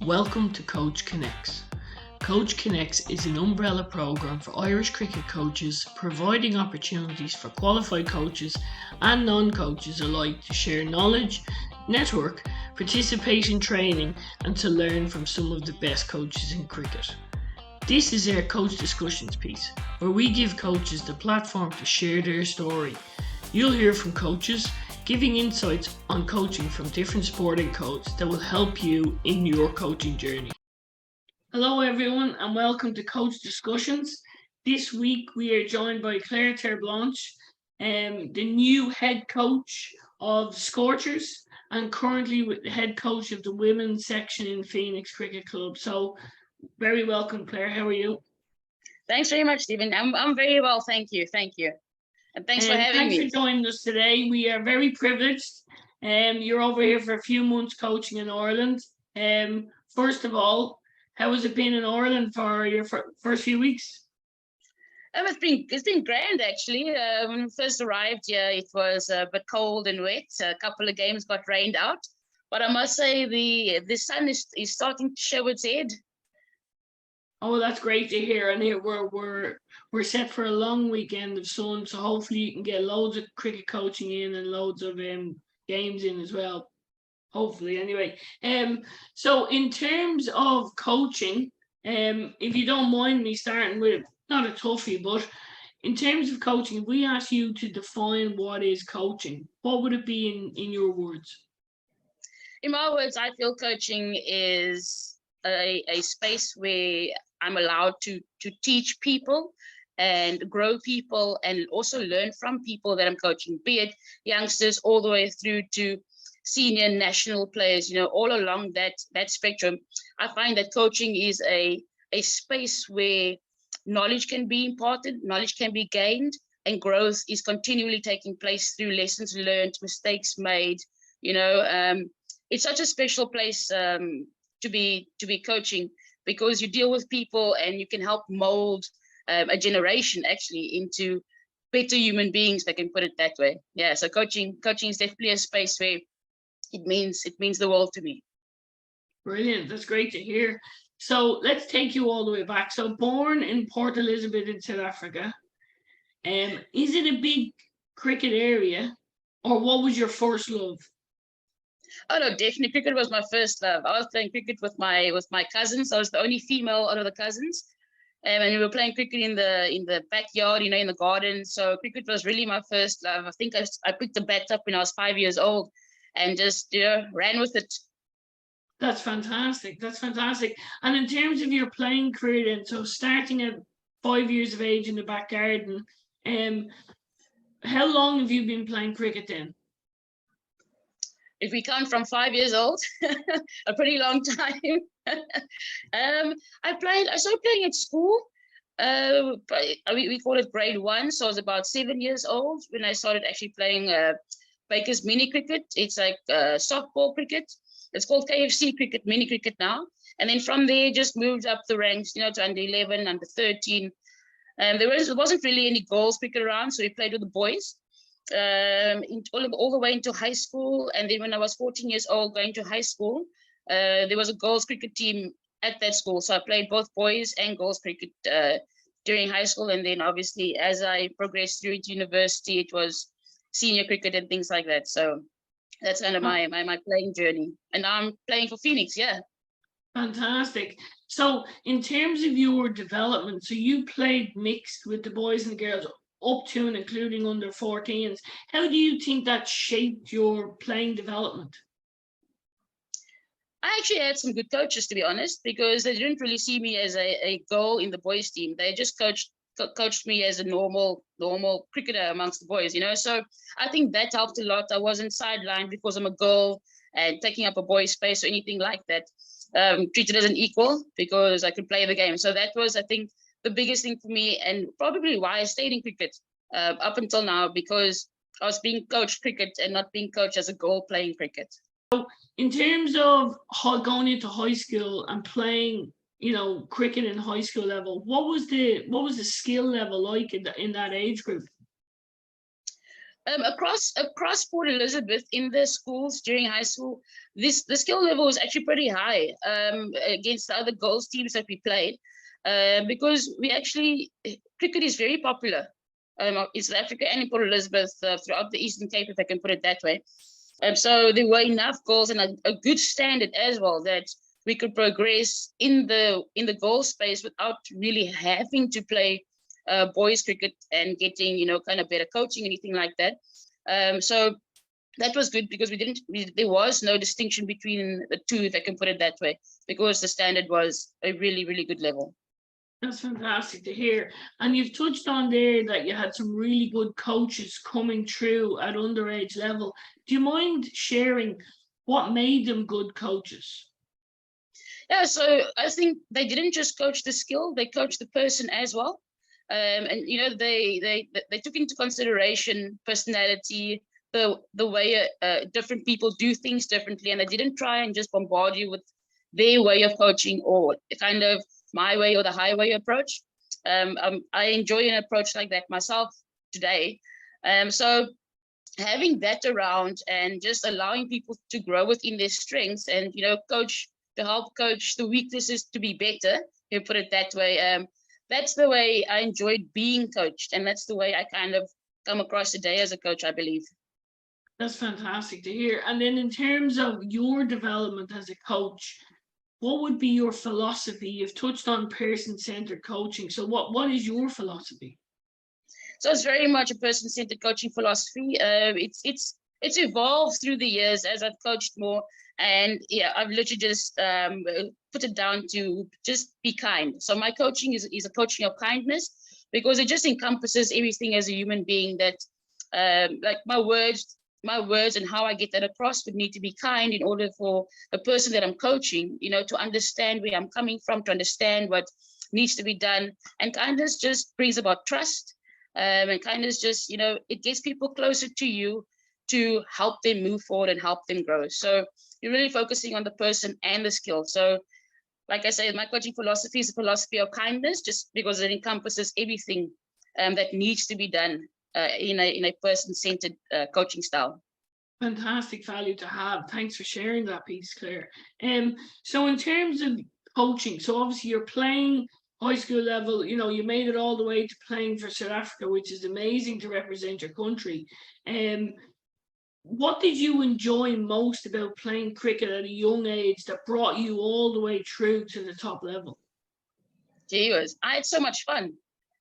Welcome to Coach Connects. Coach Connects is an umbrella programme for Irish cricket coaches, providing opportunities for qualified coaches and non-coaches alike to share knowledge, network, participate in training and to learn from some of the best coaches in cricket. This is our coach discussions piece, where we give coaches the platform to share their story. You'll hear from coaches, giving insights on coaching from different sporting codes that will help you in your coaching journey. Hello everyone and welcome to Coach Discussions. This week we are joined by Claire Terblanche, the new head coach of Scorchers and currently with the head coach of the women's section in Phoenix Cricket Club. So very welcome, Claire. How are you? Thanks very much, Stephen. I'm very well, thank you. And thanks for having me. Thanks for joining us today. We are very privileged. You're over here for a few months coaching in Ireland. First of all, how has it been in Ireland for your first few weeks? It's been grand actually. When we first arrived here, it was a bit cold and wet. A couple of games got rained out, but I must say the sun is starting to show its head. Oh, that's great to hear. And here we're set for a long weekend of sun, so hopefully you can get loads of cricket coaching in and loads of games in as well. Hopefully, anyway. So in terms of coaching, if you don't mind me starting with not a toughie, but in terms of coaching, if we ask you to define what is coaching, what would it be in your words? In my words, I feel coaching is a space where I'm allowed to teach people and grow people and also learn from people that I'm coaching, be it youngsters all the way through to senior national players, all along that spectrum. I find that coaching is a space where knowledge can be imparted, knowledge can be gained, and growth is continually taking place through lessons learned, mistakes made. It's such a special place to be coaching, because you deal with people and you can help mold a generation actually into better human beings, if I can put it that way. Yeah, so coaching is definitely a space where it means the world to me. Brilliant, that's great to hear. So let's take you all the way back. So born in Port Elizabeth in South Africa, is it a big cricket area, or what was your first love? Oh no, definitely cricket was my first love. I was playing cricket with my cousins. I was the only female out of the cousins, and we were playing cricket in the backyard, in the garden. So cricket was really my first love. I think I picked the bat up when I was 5 years old, and just ran with it. That's fantastic. That's fantastic. And in terms of your playing career, then, so starting at 5 years of age in the back garden, how long have you been playing cricket then? If we count from 5 years old, a pretty long time. I started playing at school. We call it grade 1, so I was about 7 years old when I started actually playing Baker's mini cricket. It's like softball cricket. It's called KFC cricket, mini cricket now. And then from there, just moved up the ranks, to under 11, under 13. There wasn't really any girls cricket around, so we played with the boys. All the way into high school, and then when I was 14 years old going to high school, there was a girls cricket team at that school, so I played both boys and girls cricket during high school, and then obviously as I progressed through into university, it was senior cricket and things like that. So that's kind of my playing journey, and now I'm playing for Phoenix. Yeah, fantastic. So in terms of your development, so you played mixed with the boys and the girls up to and including under 14s. How do you think that shaped your playing development? I actually had some good coaches, to be honest, because they didn't really see me as a girl in the boys team. They just coached me as a normal cricketer amongst the boys, So I think that helped a lot. I wasn't sidelined because I'm a girl and taking up a boy's space or anything like that. Treated as an equal because I could play the game. So that was, I think, the biggest thing for me, and probably why I stayed in cricket up until now, because I was being coached cricket and not being coached as a girl playing cricket. So in terms of going into high school and playing, cricket in high school level, what was the skill level like in that age group? Across Port Elizabeth in the schools during high school, the skill level was actually pretty high against the other girls teams that we played, because we actually cricket is very popular in South Africa and in Port Elizabeth, throughout the Eastern Cape, if I can put it that way. So there were enough goals and a good standard as well that we could progress in the goal space without really having to play boys cricket and getting kind of better coaching, anything like that. So that was good because there was no distinction between the two, if I can put it that way, because the standard was a really, really good level. That's fantastic to hear. And you've touched on there that you had some really good coaches coming through at underage level. Do you mind sharing what made them good coaches? Yeah, so I think they didn't just coach the skill; they coached the person as well. And they took into consideration personality, the way different people do things differently, and they didn't try and just bombard you with their way of coaching or kind of my way or the highway approach. I enjoy an approach like that myself today. So having that around and just allowing people to grow within their strengths and coach to help coach the weaknesses to be better, you put it that way. That's the way I enjoyed being coached, and that's the way I kind of come across today as a coach, I believe. That's fantastic to hear. And then in terms of your development as a coach, what would be your philosophy? You've touched on person-centered coaching. So what is your philosophy? So it's very much a person-centered coaching philosophy. It's evolved through the years as I've coached more, and yeah, I've literally just put it down to just be kind. So my coaching is a coaching of kindness because it just encompasses everything as a human being. That like my words and how I get that across would need to be kind in order for the person that I'm coaching, to understand where I'm coming from, to understand what needs to be done, and kindness just brings about trust. And kindness just, it gets people closer to you to help them move forward and help them grow. So you're really focusing on the person and the skill. So like I said, my coaching philosophy is a philosophy of kindness, just because it encompasses everything that needs to be done in a person-centered coaching style. Fantastic value to have. Thanks for sharing that piece, Claire. So in terms of coaching, so obviously you're playing high school level, you made it all the way to playing for South Africa, which is amazing to represent your country. What did you enjoy most about playing cricket at a young age that brought you all the way through to the top level? Gee whiz, I had so much fun.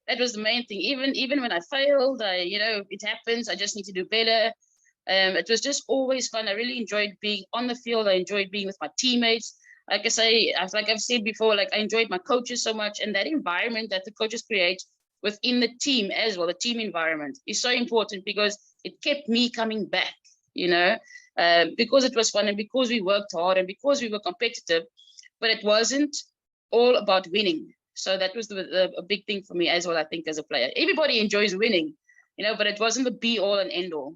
That was the main thing. Even when I failed, it happens. I just need to do better. It was just always fun. I really enjoyed being on the field. I enjoyed being with my teammates. Like I've said before, like I enjoyed my coaches so much, and that environment that the coaches create within the team as well. The team environment is so important because it kept me coming back. Because it was fun and because we worked hard and because we were competitive, but it wasn't all about winning. So that was a big thing for me as well, I think, as a player. Everybody enjoys winning, but it wasn't the be all and end all.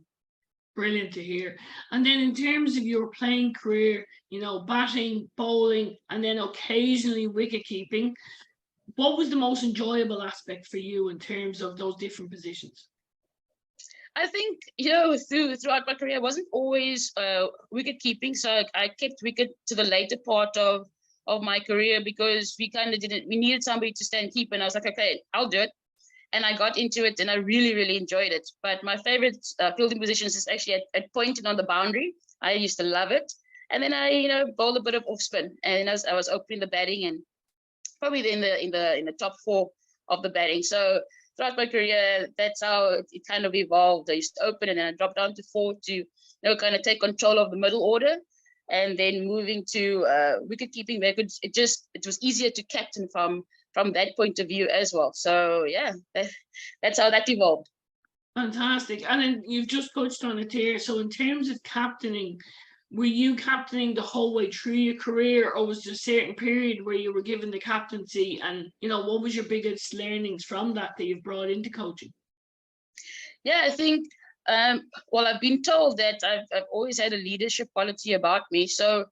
Brilliant to hear. And then in terms of your playing career, batting, bowling, and then occasionally wicket keeping, what was the most enjoyable aspect for you in terms of those different positions? I think, throughout my career, I wasn't always wicket keeping. So I kept wicket to the later part of my career because we needed somebody to stand keep. And I was like, okay, I'll do it. And I got into it and I really, really enjoyed it. But my favorite fielding positions is actually at point and on the boundary. I used to love it. And then I, bowled a bit of off spin. And as I was opening the batting and probably in the top four of the batting. So throughout my career, that's how it kind of evolved. I used to open and then I dropped down to four to kind of take control of the middle order, and then moving to wicket keeping. It was easier to captain from that point of view as well. So yeah, that's how that evolved. Fantastic. And then you've just touched on it here. So in terms of captaining, were you captaining the whole way through your career, or was there a certain period where you were given the captaincy? And what was your biggest learnings from that you've brought into coaching? Yeah, I think I've been told that I've always had a leadership quality about me. So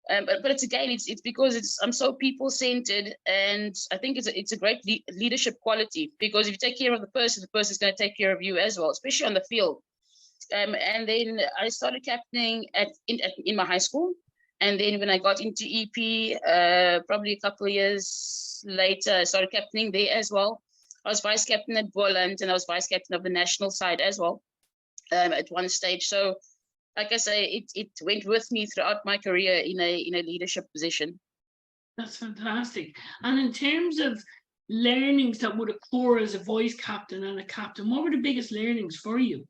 but it's because I'm so people centered, and I think it's a great leadership quality, because if you take care of the person's going to take care of you as well, especially on the field. And then I started captaining in my high school. And then when I got into EP, probably a couple of years later, I started captaining there as well. I was vice captain at Boland, and I was vice captain of the national side as well at one stage. So, like I say, it went with me throughout my career in a leadership position. That's fantastic. And in terms of learnings that would occur as a vice captain and a captain, what were the biggest learnings for you?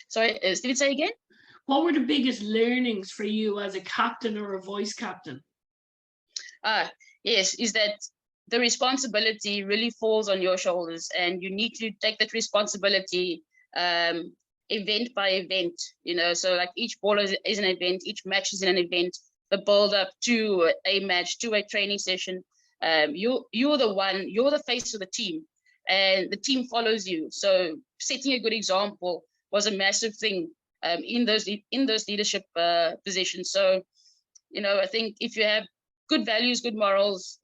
Sorry, Steve, say again? What were the biggest learnings for you as a captain or a vice captain? Yes, is that the responsibility really falls on your shoulders, and you need to take that responsibility event by event, so like each ball is an event, each match is an event, the build up to a match, to a training session. You're the face of the team, and the team follows you. So setting a good example was a massive thing in those leadership positions. So, I think if you have good values, good morals,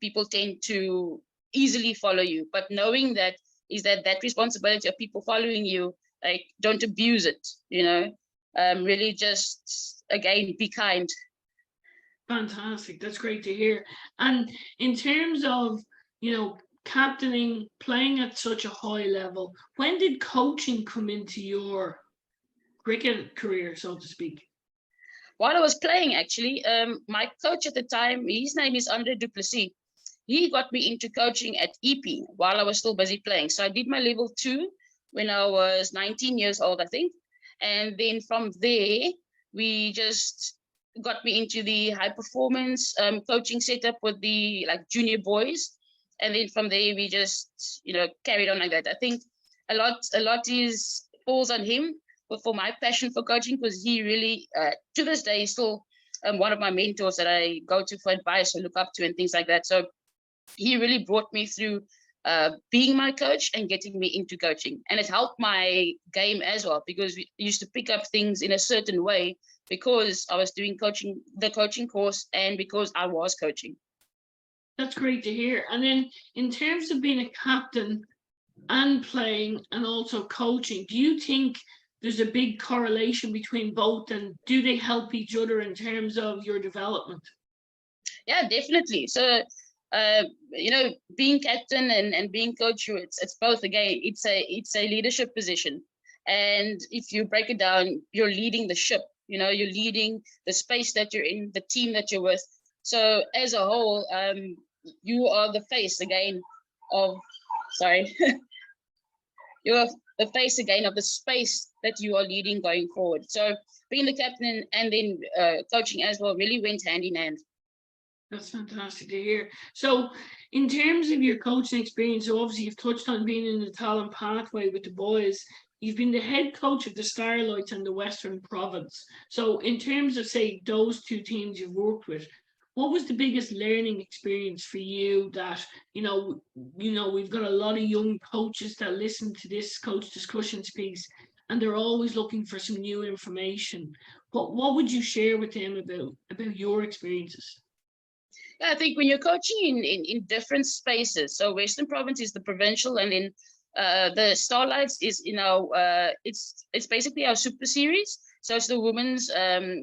people tend to easily follow you. But knowing that that responsibility of people following you, like, don't abuse it, really just, again, be kind. Fantastic. That's great to hear. And in terms of, captaining, playing at such a high level, when did coaching come into your cricket career, so to speak? While I was playing, actually, my coach at the time, his name is Andre Duplessis. He got me into coaching at EP while I was still busy playing. So I did my level 2 when I was 19 years old, I think. And then from there, we just got me into the high performance coaching setup with the junior boys. And then from there, we just, carried on like that. I think a lot falls on him for my passion for coaching, because he really, to this day, is still one of my mentors that I go to for advice or look up to and things like that. So he really brought me through being my coach and getting me into coaching. And it helped my game as well, because we used to pick up things in a certain way because I was doing the coaching course, and because I was coaching. That's great to hear. And then in terms of being a captain and playing and also coaching, do you think there's a big correlation between both, and do they help each other in terms of your development? Yeah, definitely. So, being captain and being coach, it's both. Again, it's a leadership position, and if you break it down, you're leading the ship. You're leading the space that you're in, the team that you're with. So as a whole, you are the face again of. Sorry. You're the face again of the space that you are leading going forward. So being the captain and then coaching as well really went hand in hand. That's fantastic to hear. So in terms of your coaching experience, so obviously you've touched on being in the talent pathway with the boys. You've been the head coach of the Starlights and the Western Province. So in terms of, say, those two teams you've worked with, what was the biggest learning experience for you that, we've got a lot of young coaches that listen to this coach discussions piece, and they're always looking for some new information. What would you share with them about your experiences? Yeah, I think when you're coaching in different spaces, so Western Province is the provincial, and then the Starlights is, it's basically our super series. So it's the women's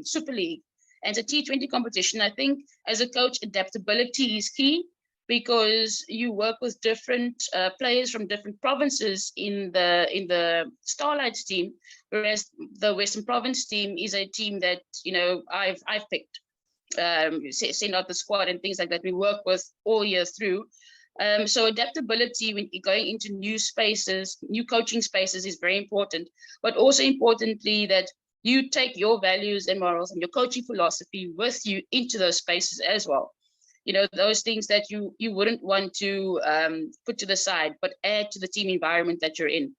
Super League. And it's a T20 competition. I think as a coach, adaptability is key, because you work with different players from different provinces in the Starlights team, whereas the Western Province team is a team that I've picked, send out the squad and things like that. We work with all year through. So adaptability when you're going into new spaces, new coaching spaces, is very important. But also importantly, that you take your values and morals and your coaching philosophy with you into those spaces as well. Those things that you wouldn't want to put to the side, but add to the team environment that you're in.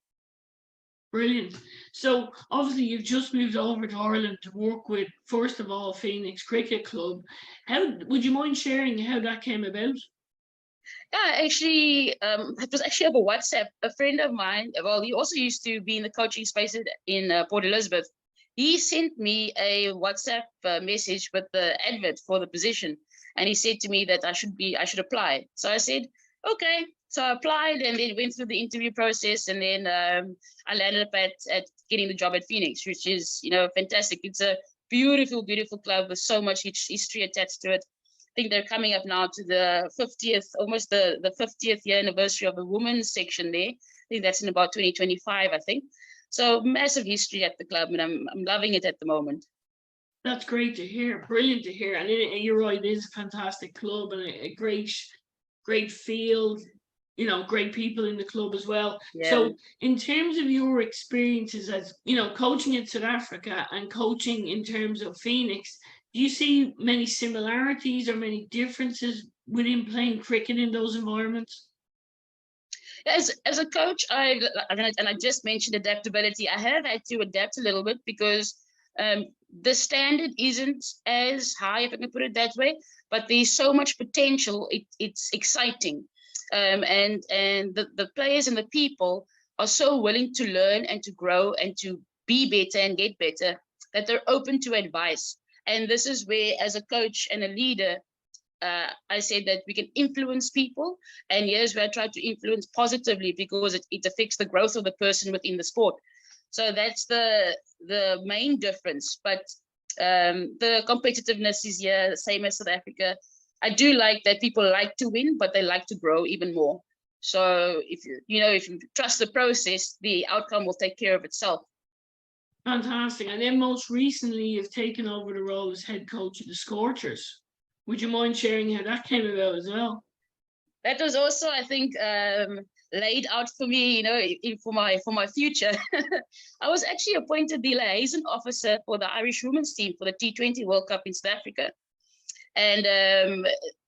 Brilliant. So obviously you've just moved over to Ireland to work with, first of all, Phoenix Cricket Club. How would you mind sharing how that came about? Yeah, actually, it was actually over WhatsApp. A friend of mine, well, he also used to be in the coaching space in Port Elizabeth. He sent me a WhatsApp message with the advert for the position, and he said to me that I should apply. So I said, okay. So I applied and then went through the interview process, and then I landed up at getting the job at Phoenix, which is, fantastic. It's a beautiful, beautiful club with so much history attached to it. I think they're coming up now to the 50th, almost the 50th year anniversary of the women's section there. I think that's in about 2025, I think. So massive history at the club, and I'm loving it at the moment. That's great to hear. Brilliant to hear. And you're right, it is a fantastic club and a great field, great people in the club as well. Yeah. So in terms of your experiences as, coaching in South Africa and coaching in terms of Phoenix, do you see many similarities or many differences within playing cricket in those environments? As a coach, I just mentioned adaptability. I have had to adapt a little bit because the standard isn't as high, if I can put it that way, but there's so much potential. It's exciting. And the players and the people are so willing to learn and to grow and to be better and get better that they're open to advice. And this is where, as a coach and a leader, I said that we can influence people. And here's where I try to influence positively because it affects the growth of the person within the sport. So that's the main difference. But the competitiveness is here, the same as South Africa. I do like that people like to win, but they like to grow even more. So if you trust the process, the outcome will take care of itself. Fantastic. And then most recently, you've taken over the role as head coach of the Scorchers. Would you mind sharing how that came about as well? That was also, I think, laid out for me, for my future. I was actually appointed the liaison officer for the Irish women's team for the T20 World Cup in South Africa. And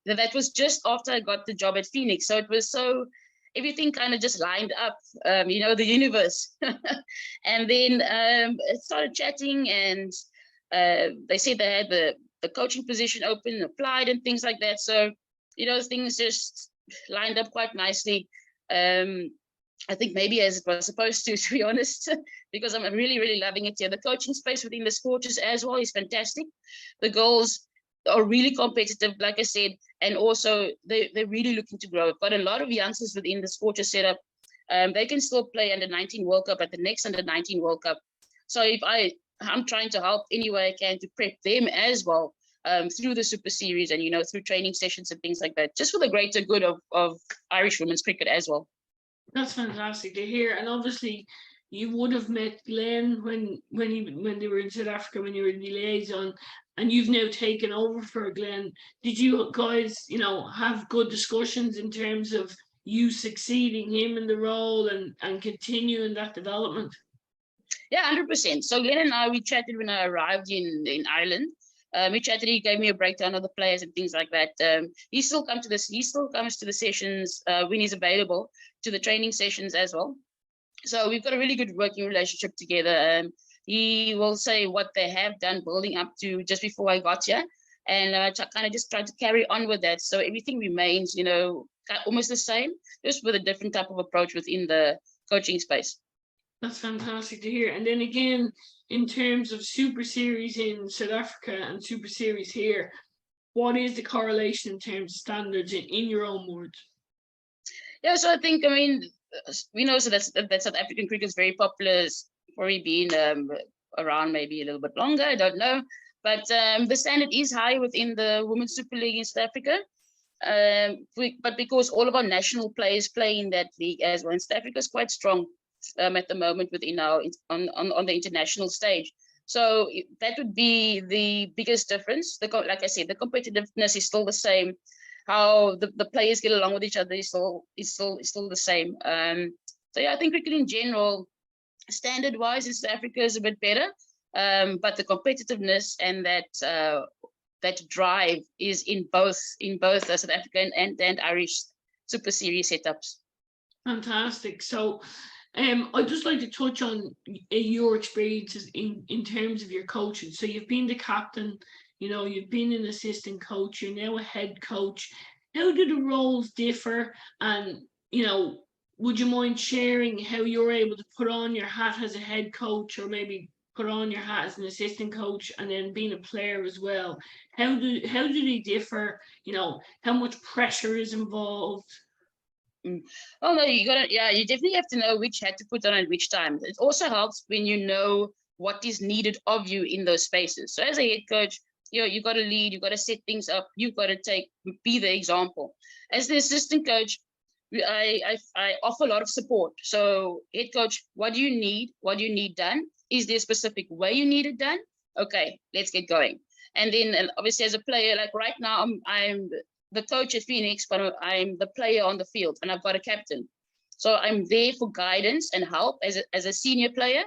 that was just after I got the job at Phoenix. So it was everything kind of just lined up, the universe. And then started chatting, and they said they had the coaching position open, applied and things like that. So, things just lined up quite nicely. I think maybe as it was supposed to be honest, because I'm really, really loving it here. The coaching space within the Scorchers as well is fantastic. The girls are really competitive, like I said, and also they're really looking to grow. I've got a lot of youngsters within the Scorchers setup. They can still play under 19 World Cup at the next under 19 World Cup. So if I'm trying to help any way I can to prep them as well, through the Super Series and, through training sessions and things like that, just for the greater good of Irish women's cricket as well. That's fantastic to hear. And obviously, you would have met Glenn when they were in South Africa, when you were the liaison, and you've now taken over for Glenn. Did you guys, have good discussions in terms of you succeeding him in the role and continuing that development? Yeah, 100%. So Glenn and I, we chatted when I arrived in Ireland. We chatted. He gave me a breakdown of the players and things like that. He still comes to the sessions when he's available, to the training sessions as well. So we've got a really good working relationship together. He will say what they have done building up to just before I got here, and kind of just try to carry on with that. So everything remains, almost the same, just with a different type of approach within the coaching space. That's fantastic to hear. And then again, in terms of Super Series in South Africa and Super Series here, what is the correlation in terms of standards in your own words? Yeah, so I think, we know so that South African cricket is very popular. It's probably been around maybe a little bit longer, I don't know. But the standard is high within the Women's Super League in South Africa. But because all of our national players play in that league as well, and South Africa is quite strong at the moment within on the international stage. So that would be the biggest difference. Like I said, the competitiveness is still the same. How the players get along with each other is still the same. So yeah, I think cricket in general, standard wise, in South Africa is a bit better. But the competitiveness and that drive is in both South African and Irish Super Series setups. Fantastic. So I'd just like to touch on your experiences in terms of your coaching. So you've been the captain, you've been an assistant coach, you're now a head coach. How do the roles differ? And, would you mind sharing how you're able to put on your hat as a head coach, or maybe put on your hat as an assistant coach and then being a player as well? How do they differ? How much pressure is involved? Oh no, you definitely have to know which hat to put on at which time. It also helps when you know what is needed of you in those spaces. So as a head coach, you got to lead, you got to set things up, you got to be the example. As the assistant coach, I offer a lot of support. So head coach, what do you need? What do you need done? Is there a specific way you need it done? Okay, let's get going. And then obviously as a player, like right now, I'm the coach at Phoenix, but I'm the player on the field and I've got a captain. So I'm there for guidance and help as a senior player,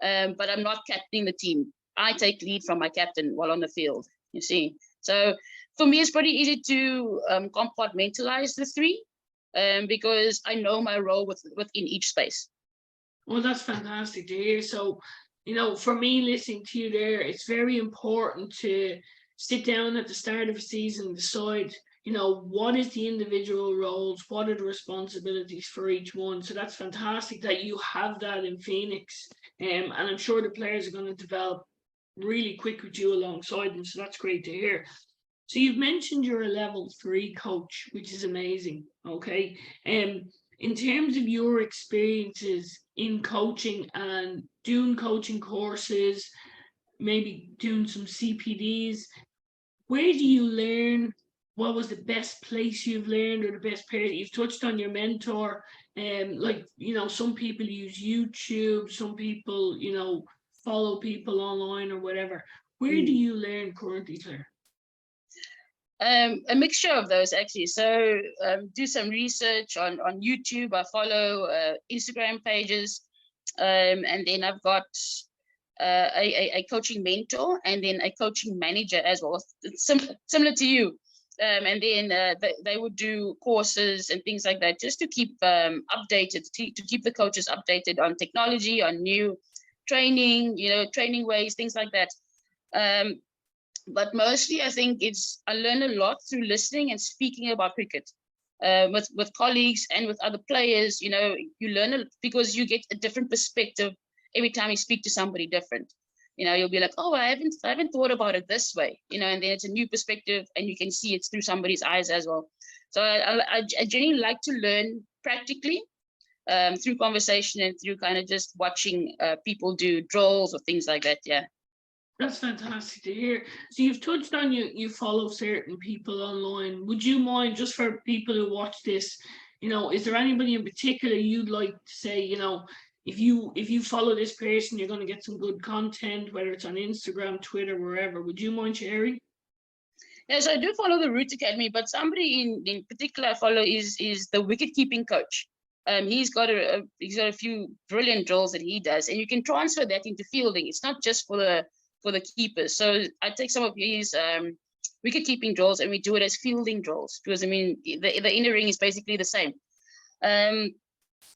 but I'm not captaining the team. I take lead from my captain while on the field, you see. So for me, it's pretty easy to compartmentalize the three because I know my role within each space. Well, that's fantastic to hear. So, for me listening to you there, it's very important to sit down at the start of a season and decide, what is the individual roles, what are the responsibilities for each one. So that's fantastic that you have that in Phoenix. And I'm sure the players are going to develop really quick with you alongside them. So that's great to hear. So you've mentioned you're a level 3 coach, which is amazing. Okay. In terms of your experiences in coaching and doing coaching courses, maybe doing some CPDs, where do you learn? What was the best place you've learned, or the best person? You've touched on your mentor. Some people use YouTube, some people, follow people online or whatever. Where do you learn currently, Claire? A mixture of those actually. So do some research on YouTube. I follow Instagram pages, and then I've got a coaching mentor and then a coaching manager as well. It's similar to you. And then they would do courses and things like that just to keep updated, to keep the coaches updated on technology, on new training, training ways, things like that. But mostly I think I learn a lot through listening and speaking about cricket with colleagues and with other players. You learn because you get a different perspective every time you speak to somebody different. You'll be like, oh, I haven't thought about it this way, and then it's a new perspective and you can see it through somebody's eyes as well. So I genuinely like to learn practically through conversation and through kind of just watching people do drills or things like that. Yeah. That's fantastic to hear. So you've touched on you follow certain people online. Would you mind, just for people who watch this, is there anybody in particular you'd like to say, if you follow this person, you're going to get some good content, whether it's on Instagram, Twitter, wherever. Would you mind sharing? Yes, I do follow the Root Academy, but somebody in particular I follow is the wicket keeping coach. He's got a few brilliant drills that he does, and you can transfer that into fielding. It's not just for the keepers. So I take some of his wicket keeping drills and we do it as fielding drills, because the inner ring is basically the same. And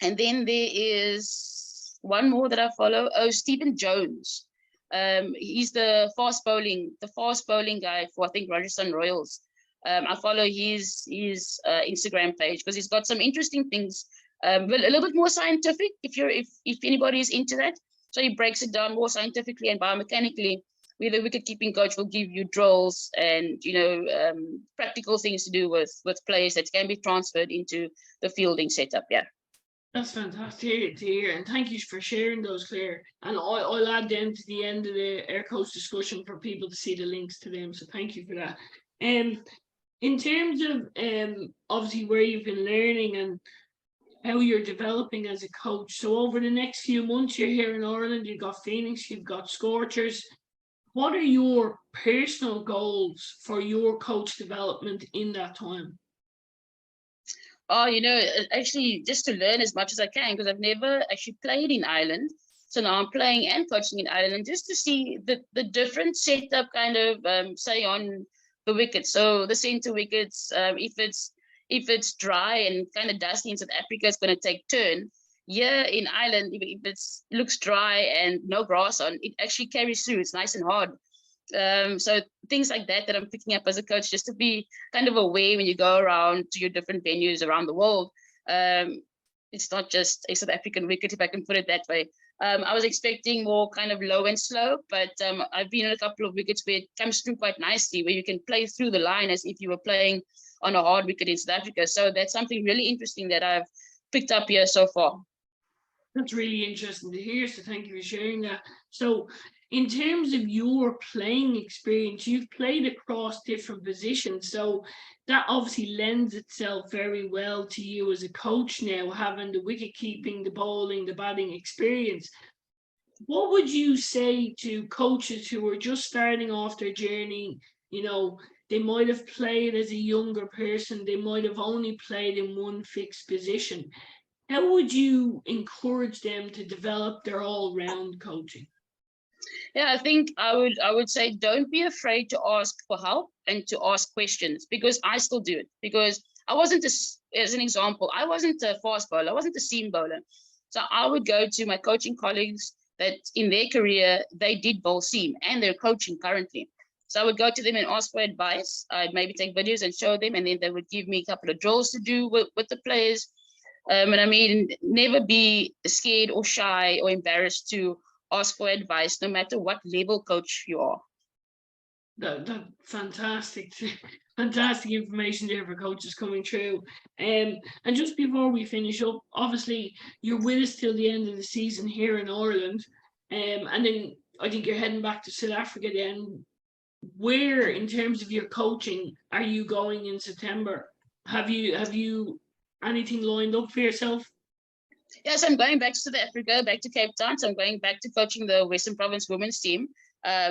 then there is one more that I follow. Oh, Stephen Jones. He's the fast bowling guy for, I think, Rajasthan Royals. I follow his Instagram page because he's got some interesting things, but a little bit more scientific if anybody is into that. So he breaks it down more scientifically and biomechanically, where the wicket keeping coach will give you drills and practical things to do with players that can be transferred into the fielding setup. Yeah. That's fantastic to hear, and thank you for sharing those, Claire. And I'll add them to the end of the Air Coach discussion for people to see the links to them. So thank you for that. In terms of obviously where you've been learning and how you're developing as a coach. So over the next few months, you're here in Ireland. You've got Phoenix, you've got Scorchers. What are your personal goals for your coach development in that time? Oh, actually just to learn as much as I can, because I've never actually played in Ireland. So now I'm playing and coaching in Ireland just to see the different setup kind of, say, on the wickets. So the center wickets, if it's dry and kind of dusty in South Africa, it's going to take turn. Here in Ireland, if it looks dry and no grass on, it actually carries through. It's nice and hard. So things like that I'm picking up as a coach, just to be kind of aware when you go around to your different venues around the world. It's not just a South African wicket, if I can put it that way. I was expecting more kind of low and slow, but I've been in a couple of wickets where it comes through quite nicely, where you can play through the line as if you were playing on a hard wicket in South Africa. So that's something really interesting that I've picked up here so far. That's really interesting to hear. So thank you for sharing that. So in terms of your playing experience, you've played across different positions. So that obviously lends itself very well to you as a coach now, having the wicket keeping, the bowling, the batting experience. What would you say to coaches who are just starting off their journey? You know, they might have played as a younger person, they might have only played in one fixed position. How would you encourage them to develop their all-round coaching? Yeah, I think I would say don't be afraid to ask for help and to ask questions, because I still do it, because I wasn't as an example, I wasn't a fast bowler, I wasn't a seam bowler. So I would go to my coaching colleagues that in their career they did bowl seam and they're coaching currently. So I would go to them and ask for advice. I'd maybe take videos and show them, and then they would give me a couple of drills to do with the players. And I mean, never be scared or shy or embarrassed to ask for advice, no matter what level coach you are. That fantastic, fantastic information there for coaches coming through. And just before we finish up, obviously you're with us till the end of the season here in Ireland, and then I think you're heading back to South Africa. Then, where in terms of your coaching are you going in September? Have you anything lined up for yourself? Yes, I'm going back to South Africa, back to Cape Town. So I'm going back to coaching the Western Province women's team.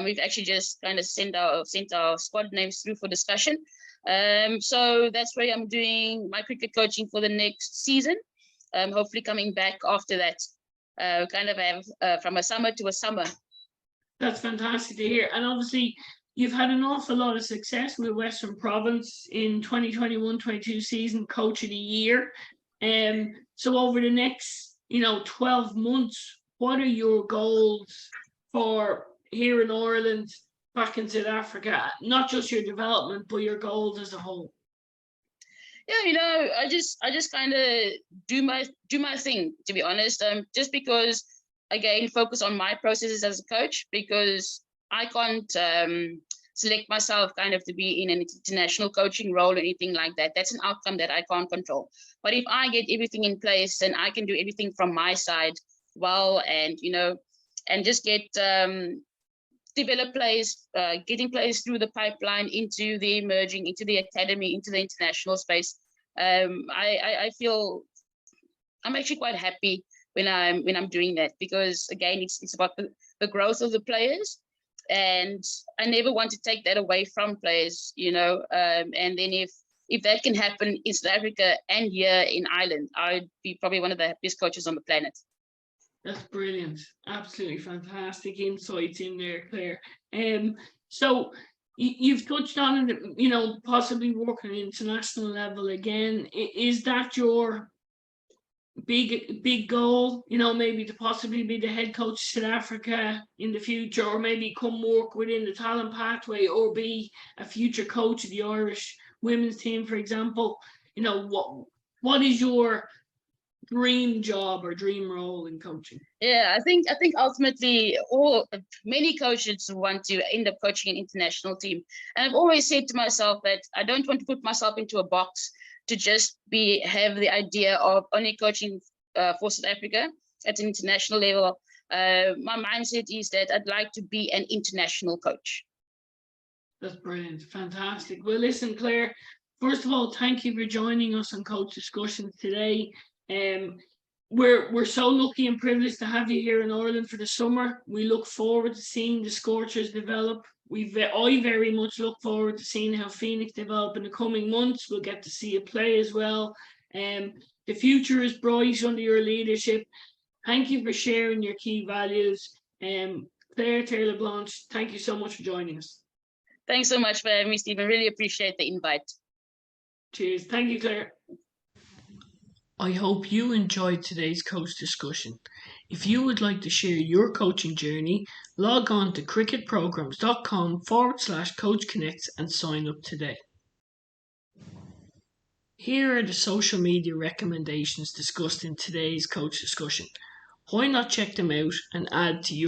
We've actually just kind of sent our squad names through for discussion. So that's where I'm doing my cricket coaching for the next season. Hopefully coming back after that. Kind of have from a summer to a summer. That's fantastic to hear. And obviously, you've had an awful lot of success with Western Province in 2021-22 season, coach of the year. So over the next, 12 months, what are your goals for here in Ireland, back in South Africa? Not just your development, but your goals as a whole. Yeah, I just kind of do my thing, to be honest. Just because, again, focus on my processes as a coach, because I can't select myself kind of to be in an international coaching role or anything like that. That's an outcome that I can't control. But if I get everything in place and I can do everything from my side well, and just get develop players, getting players through the pipeline into the emerging, into the academy, into the international space. I feel I'm actually quite happy when I'm doing that, because again, it's about the growth of the players, and I never want to take that away from players, and then if that can happen in South Africa and here in Ireland, I'd be probably one of the happiest coaches on the planet. That's brilliant. Absolutely fantastic insights in there, Claire. So you've touched on it, possibly working at international level again. Is that your big goal? Maybe to possibly be the head coach of South Africa in the future, or maybe come work within the talent pathway, or be a future coach of the Irish women's team, for example. What is your dream job or dream role in coaching? Yeah, I think ultimately many coaches want to end up coaching an international team. And I've always said to myself that I don't want to put myself into a box to just have the idea of only coaching for South Africa at an international level. My mindset is that I'd like to be an international coach. That's brilliant. Fantastic. Well, listen, Claire, first of all, thank you for joining us on Coach Discussions today. We're so lucky and privileged to have you here in Ireland for the summer. We look forward to seeing the Scorchers develop. I very much look forward to seeing how Phoenix develop in the coming months. We'll get to see it play as well. The future is bright under your leadership. Thank you for sharing your key values. Claire Terblanche, thank you so much for joining us. Thanks so much for having me, Stephen. Really appreciate the invite. Cheers. Thank you, Claire. I hope you enjoyed today's coach discussion. If you would like to share your coaching journey, log on to cricketprograms.com/Coach Connects and sign up today. Here are the social media recommendations discussed in today's coach discussion. Why not check them out and add to your